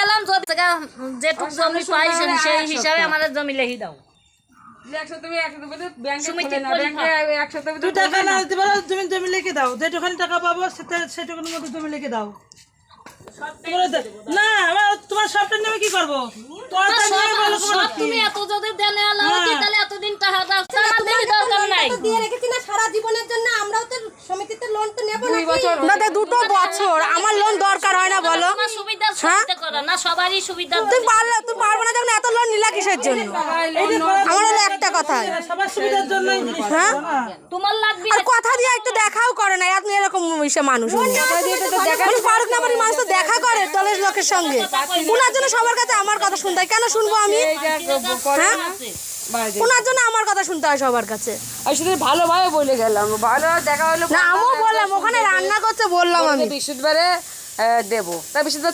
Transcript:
গেলাম যেটুকু জমি পাই সেই হিসাবে আমাদের জমি লিখে দাও। টাকা না দিতে পারো তুমি জমি লিখে দাও, যেটুখানি টাকা পাবো সেটুকুর মধ্যে জমি লিখে দাও। না তোমার সবটা নেবে কি করবো? তুমি এত যদি দেনে তাহলে এতদিন টাকা দরকার নাই দিয়ে রেখেছি না সারা জীবনের জন্য। আমরাও তো সমিতিতে লোন তো নেব না। 2 বছর আমার লোন দরকার হয় না বলো? সুবিধার সুবিধা করো না, সবারই সুবিধা। তুমি পারবে না যখন এত লোন নিলা কিসের জন্য? আমার হলো একটা কথা, সবার সুবিধার জন্য। হ্যাঁ তোমার লাগবে আর কথা দিয়ে একটু দেখাও করে না। আপনি এরকম মানুষ পারুক না পারি মানুষ তো দেখা করে দলের লোকের সঙ্গে। ওনার জন্য সবার কাছে আমার কথা শুনতে হয়। কেন শুনবো আমি? হ্যাঁ ওনার জন্য আমার কথা শুনতে হয় সবার কাছে। ভালোভাবে বলে গেলাম, ভালো দেখা হলো না আমিও বললাম ওখানে রান্না করছে, বললাম আমি বৃহস্পতিবারে দেবো, তাই বৃহস্পতিবার